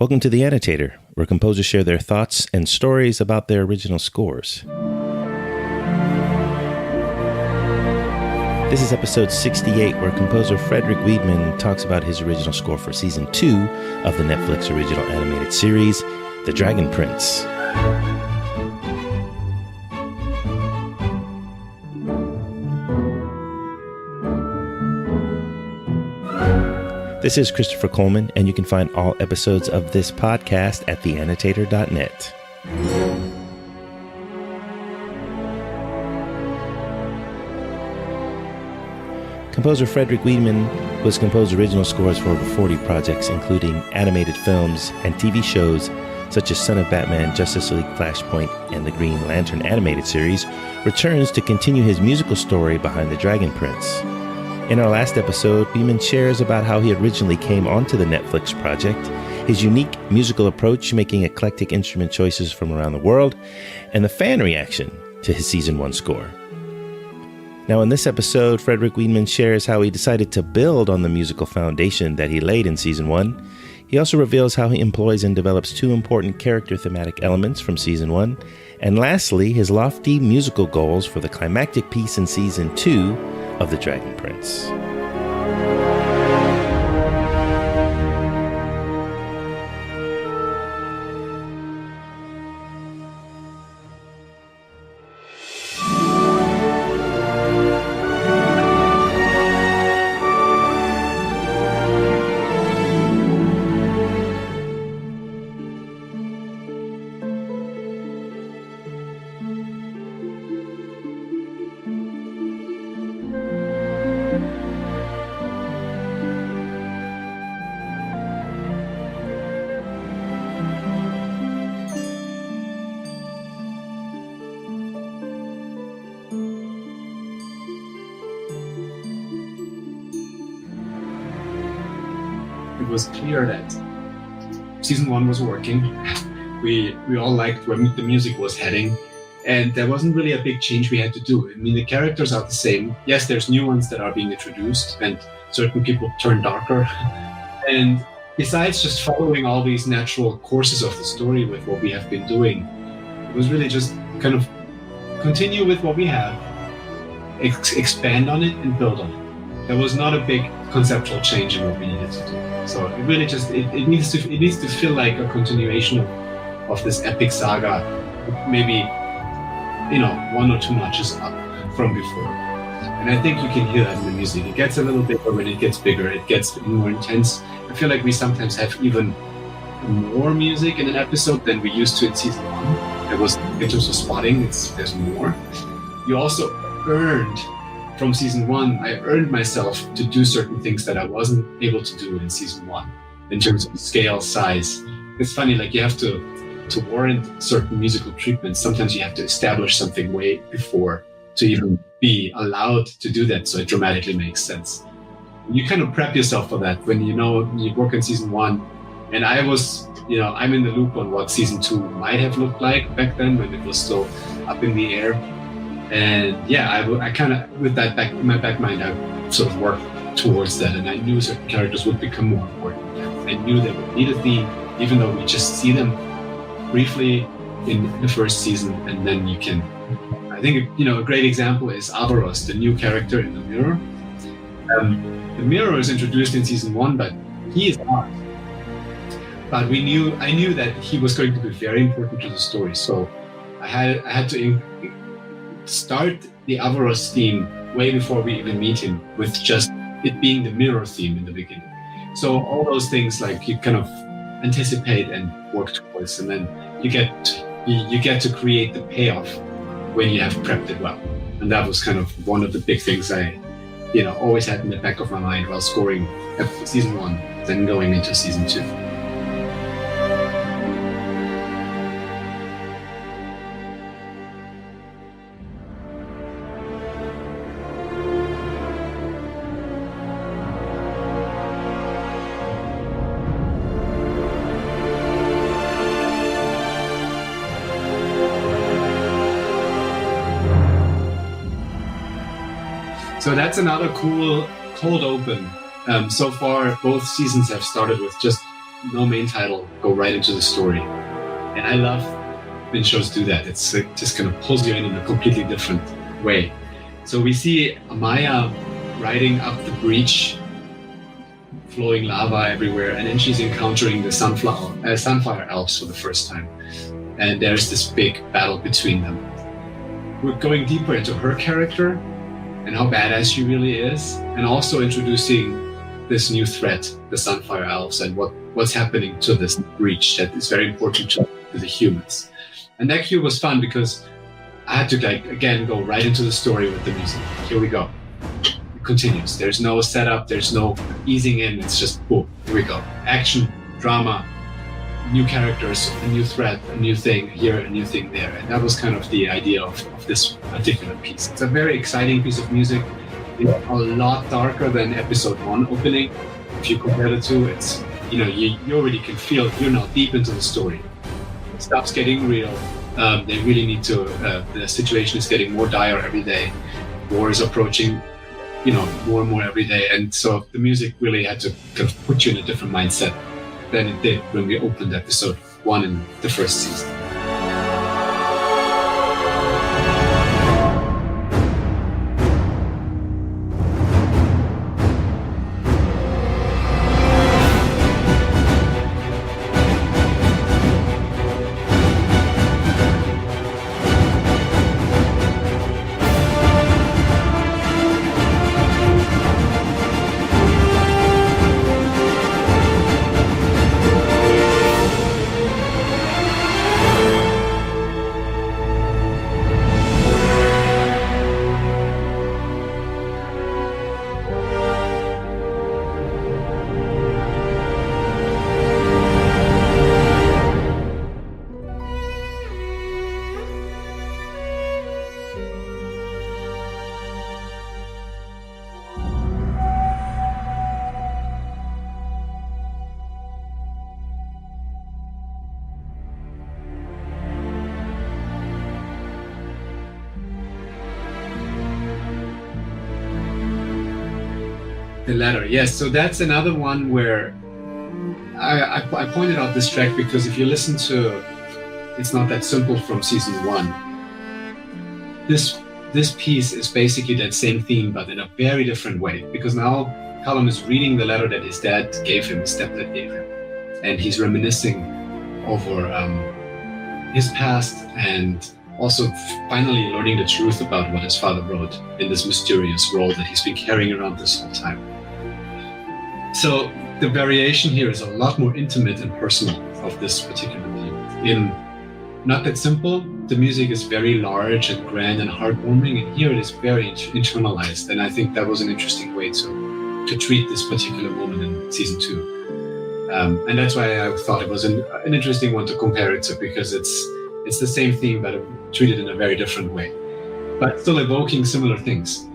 Welcome to The Annotator, where composers share their thoughts and stories about their original scores. This is episode 68, where composer Frederik Wiedmann talks about his original score for season 2 of the Netflix original animated series, The Dragon Prince. This is Christopher Coleman, and you can find all episodes of this podcast at theannotator.net. Composer Frederik Wiedmann has composed original scores for over 40 projects, including animated films and TV shows such as Son of Batman, Justice League Flashpoint, and the Green Lantern animated series, returns to continue his musical story behind The Dragon Prince. In our last episode, Wiedmann shares about how he originally came onto the Netflix project, his unique musical approach, making eclectic instrument choices from around the world, and the fan reaction to his season 1 score. Now in this episode, Frederik Wiedmann shares how he decided to build on the musical foundation that he laid in season 1. He also reveals how he employs and develops 2 important character thematic elements from season 1. And lastly, his lofty musical goals for the climactic piece in season 2 of The Dragon Prince. It was clear that season 1 was working. We all liked where the music was heading, and there wasn't really a big change we had to do. I mean, the characters are the same. Yes, there's new ones that are being introduced, and certain people turn darker. And besides just following all these natural courses of the story with what we have been doing, it was really just kind of continue with what we have, expand on it, and build on it. There was not a big conceptual change in what we needed to do. So it really just it needs to feel like a continuation of this epic saga, maybe 1 or 2 notches up from before. And I think you can hear that in the music. It gets a little bigger when it gets bigger. It gets more intense. I feel like we sometimes have even more music in an episode than we used to in season 1. It was in terms of spotting. There's more. You also earned. From season 1, I earned myself to do certain things that I wasn't able to do in season 1 in terms of scale, size. It's funny, like you have to warrant certain musical treatments. Sometimes you have to establish something way before to even be allowed to do that, so it dramatically makes sense. You kind of prep yourself for that when you work on season 1. And I was, I'm in the loop on what season 2 might have looked like back then when it was still up in the air. And yeah, I kind of, with that in my back mind, I sort of worked towards that, and I knew certain characters would become more important. I knew they would need a theme, even though we just see them briefly in the first season, and then you can, I think, a great example is Avaros, the new character in the mirror. The mirror is introduced in season 1, but he is not. But I knew that he was going to be very important to the story, so I had to start the Avaros theme way before we even meet him, with just it being the mirror theme in the beginning. So all those things, like, you kind of anticipate and work towards, and then you get to create the payoff when you have prepped it well. And that was kind of one of the big things I always had in the back of my mind while scoring season 1, then going into season 2. So that's another cool cold open. So far, both seasons have started with just no main title, go right into the story. And I love when shows do that. It's like just kind of pulls you in a completely different way. So we see Amaya riding up the breach, flowing lava everywhere, and then she's encountering the Sunfire Elves for the first time. And there's this big battle between them. We're going deeper into her character and how badass she really is, and also introducing this new threat, the Sunfire Elves, and what's happening to this breach that is very important to the humans. And that cue was fun because I had to again go right into the story with the music. Here we go. It continues. There's no setup, there's no easing in, it's just boom, here we go. Action, drama, new characters, a new threat, a new thing here, a new thing there. And that was kind of the idea of this particular piece. It's a very exciting piece of music. It's a lot darker than episode 1 opening. If you compare the two, it's, you already can feel you're now deep into the story. Stuff's getting real. They really need to, the situation is getting more dire every day. War is approaching, more and more every day. And so the music really had to kind of put you in a different mindset than it did when we opened episode 1 in the first season. The Ladder, yes. So that's another one where I pointed out this track because if you listen to It's Not That Simple from season 1, this piece is basically that same theme, but in a very different way. Because now Callum is reading the letter that his dad gave him, his stepdad gave him, and he's reminiscing over his past and also finally learning the truth about what his father wrote in this mysterious role that he's been carrying around this whole time. So the variation here is a lot more intimate and personal of this particular theme. In Not That Simple, the music is very large and grand and heartwarming, and here it is very internalized, and I think that was an interesting way to treat this particular moment in season 2. And that's why I thought it was an interesting one to compare it to, because it's the same theme but treated in a very different way, but still evoking similar things.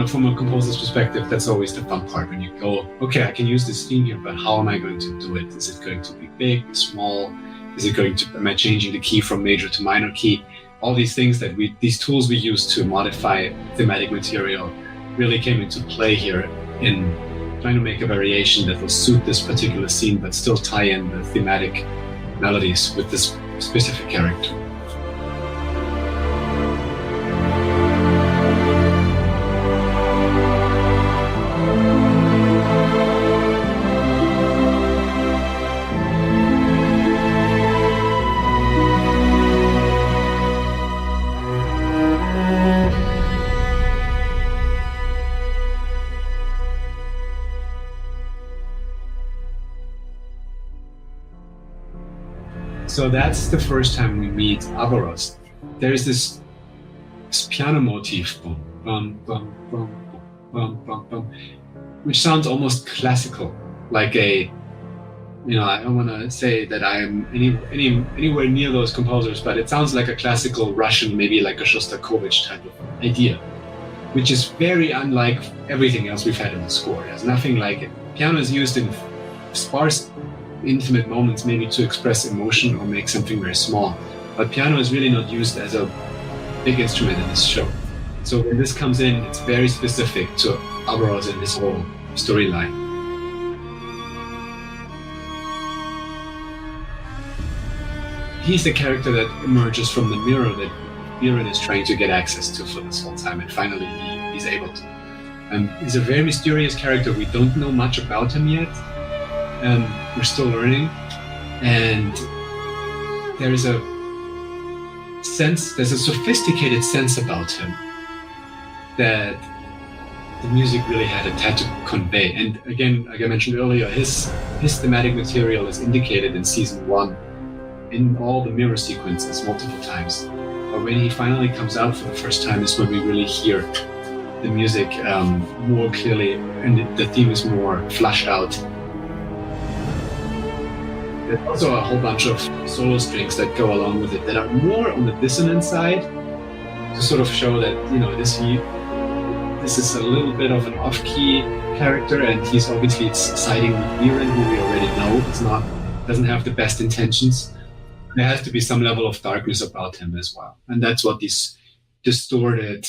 From a composer's perspective, that's always the fun part, when you go, okay, I can use this theme here, but how am I going to do it? Is it going to be big, small? Am I changing the key from major to minor key? All these things these tools we use to modify thematic material really came into play here in trying to make a variation that will suit this particular scene, but still tie in the thematic melodies with this specific character. So that's the first time we meet Avaros. There's this piano motif, bum, bum, bum, bum, bum, bum, bum, which sounds almost classical, like I don't want to say that I am anywhere near those composers, but it sounds like a classical Russian, maybe like a Shostakovich type of idea, which is very unlike everything else we've had in the score. There's nothing like it. Piano is used in sparse, intimate moments, maybe to express emotion or make something very small. But piano is really not used as a big instrument in this show. So when this comes in, it's very specific to Avaros and his whole storyline. he's the character that emerges from the mirror that Viren is trying to get access to for this whole time, and finally he's able to. He's a very mysterious character. We don't know much about him yet. We're still learning, and there's a sophisticated sense about him that the music really had to convey. And again, like I mentioned earlier, his thematic material is indicated in season 1 in all the mirror sequences multiple times. But when he finally comes out for the first time is when we really hear the music more clearly, and the theme is more flushed out. There's also a whole bunch of solo strings that go along with it that are more on the dissonant side, to sort of show that, you know, this is a little bit of an off-key character, and he's obviously siding with Viren, who we already know doesn't have the best intentions. There has to be some level of darkness about him as well, and that's what these distorted,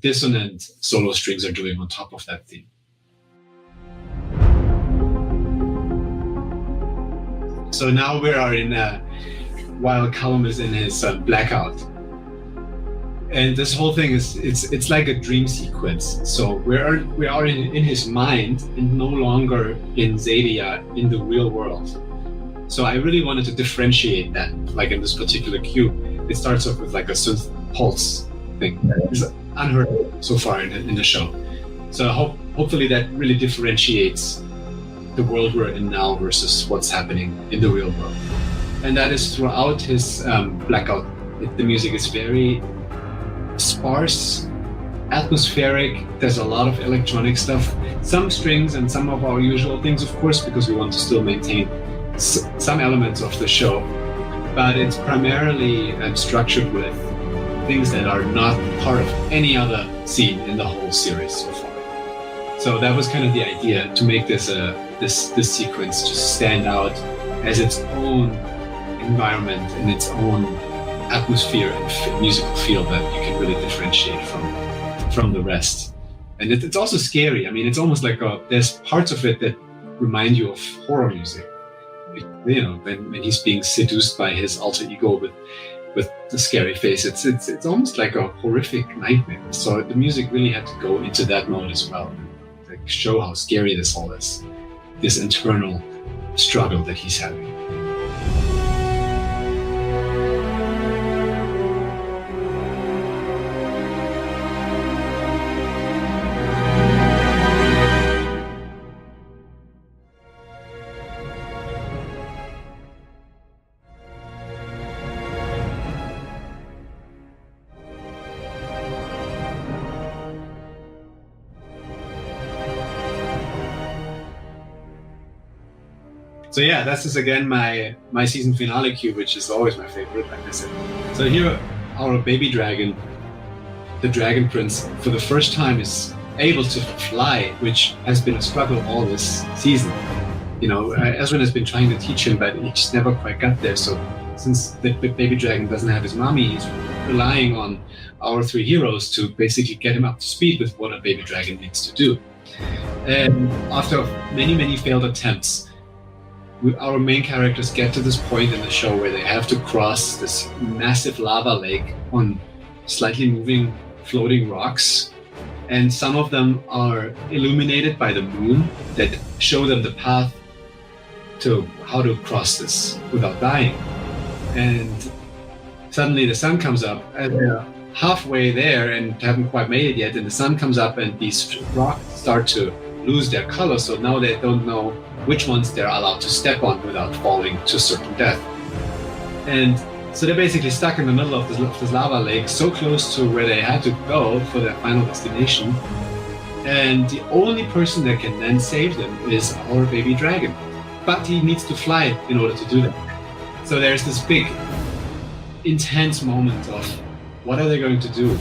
dissonant solo strings are doing on top of that theme. So now we are while Callum is in his blackout. And this whole thing it's like a dream sequence. So we are in his mind and no longer in Zadia, in the real world. So I really wanted to differentiate that. Like in this particular cue, it starts off with like a synth pulse thing that is unheard of so far in the show. So hopefully that really differentiates the world we're in now versus what's happening in the real world. And that is throughout his blackout. The music is very sparse, atmospheric. There's a lot of electronic stuff, some strings and some of our usual things, of course, because we want to still maintain some elements of the show, but it's primarily structured with things that are not part of any other scene in the whole series so far. So that was kind of the idea, to make this sequence just stand out as its own environment and its own atmosphere and musical feel that you can really differentiate from the rest. And it's also scary. I mean, it's almost like there's parts of it that remind you of horror music. You know, when he's being seduced by his alter ego with the scary face, it's almost like a horrific nightmare. So the music really had to go into that mode as well, like show how scary this all is, this internal struggle that he's having. So yeah, this is again my season finale cue, which is always my favorite, like I said. So here, our baby dragon, the Dragon Prince, for the first time is able to fly, which has been a struggle all this season. You know, Ezrin has been trying to teach him, but he just never quite got there. So since the baby dragon doesn't have his mommy, he's relying on our 3 heroes to basically get him up to speed with what a baby dragon needs to do. And after many, many failed attempts, our main characters get to this point in the show where they have to cross this massive lava lake on slightly moving, floating rocks. And some of them are illuminated by the moon that show them the path to how to cross this without dying. And suddenly the sun comes up, and they're halfway there and haven't quite made it yet. And the sun comes up and these rocks start to lose their color. So now they don't know which ones they're allowed to step on without falling to certain death. And so they're basically stuck in the middle of this lava lake, so close to where they had to go for their final destination. And the only person that can then save them is our baby dragon. But he needs to fly in order to do that. So there's this big, intense moment of what are they going to do?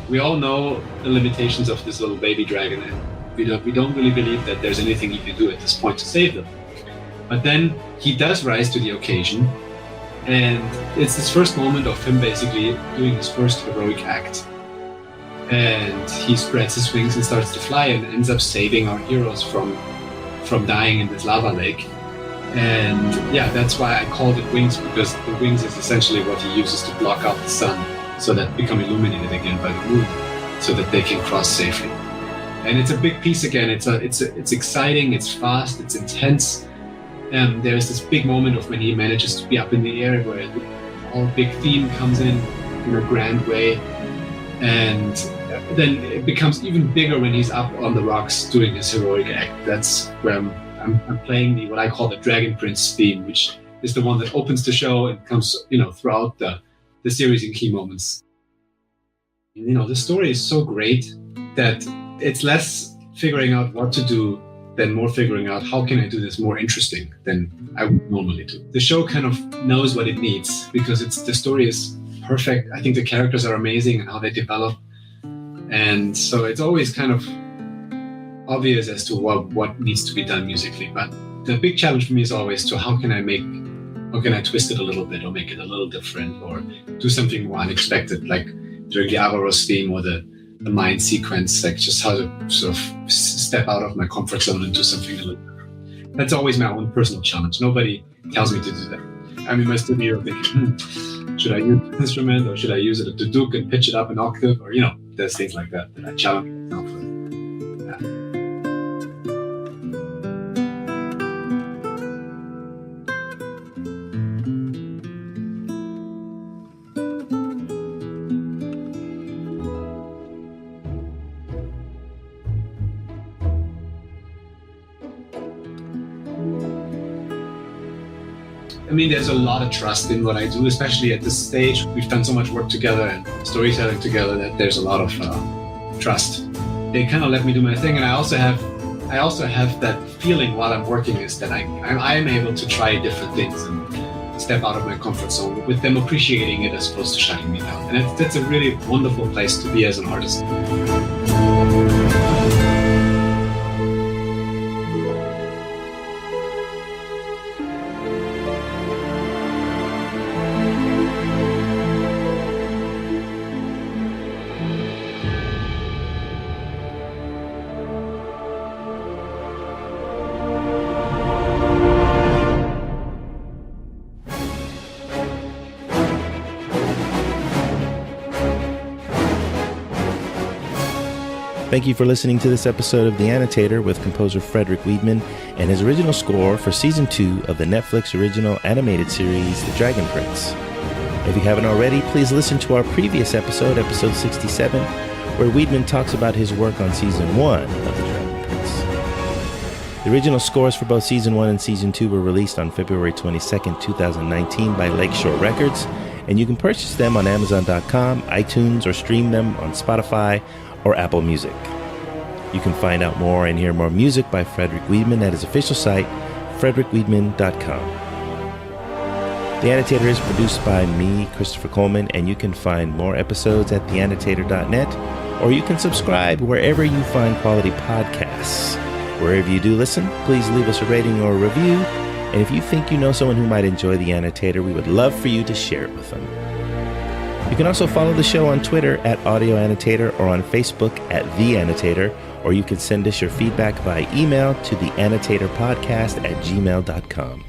We all know the limitations of this little baby dragon, and we don't really believe that there's anything he can do at this point to save them. But then he does rise to the occasion, and it's this first moment of him basically doing his first heroic act. And he spreads his wings and starts to fly and ends up saving our heroes from dying in this lava lake. And yeah, that's why I called it wings, because the wings is essentially what he uses to block out the sun so that become illuminated again by the moon, so that they can cross safely. And it's a big piece again. It's exciting, it's fast, it's intense. There's this big moment of when he manages to be up in the air, where the whole big theme comes in a grand way. And then it becomes even bigger when he's up on the rocks doing his heroic act. That's where I'm playing what I call the Dragon Prince theme, which is the one that opens the show and comes, throughout the series in key moments. The story is so great that it's less figuring out what to do than more figuring out how can I do this more interesting than I would normally do. The show kind of knows what it needs, because the story is perfect. I think the characters are amazing and how they develop. And so it's always kind of obvious as to what needs to be done musically. But the big challenge for me is always how can I twist it a little bit, or make it a little different, or do something more unexpected, like during the Avaros theme or the mind sequence, like just how to sort of step out of my comfort zone and do something a little different. That's always my own personal challenge. Nobody tells me to do that. I'm in my studio thinking, should I use this instrument, or should I use it at the Duke and pitch it up an octave, or there's things like that I challenge myself with. There's a lot of trust in what I do, especially at this stage. We've done so much work together and storytelling together that there's a lot of trust. They kind of let me do my thing, and I also have that feeling while I'm working, is that I am able to try different things and step out of my comfort zone, with them appreciating it as opposed to shutting me down. And that's a really wonderful place to be as an artist. Thank you for listening to this episode of The Annotator with composer Frederik Wiedmann and his original score for Season 2 of the Netflix original animated series, The Dragon Prince. If you haven't already, please listen to our previous episode, episode 67, where Wiedmann talks about his work on Season 1 of The Dragon Prince. The original scores for both Season 1 and Season 2 were released on February 22nd, 2019 by Lakeshore Records, and you can purchase them on Amazon.com, iTunes, or stream them on Spotify or Apple Music. You can find out more and hear more music by Frederik Wiedmann at his official site, frederickwiedmann.com. The Annotator is produced by me, Christopher Coleman, and you can find more episodes at theannotator.net, or you can subscribe wherever you find quality podcasts. Wherever you do listen, please leave us a rating or a review, and if you think you know someone who might enjoy The Annotator, we would love for you to share it with them. You can also follow the show on Twitter at Audio Annotator, or on Facebook at The Annotator, or you can send us your feedback by email to theannotatorpodcast@gmail.com.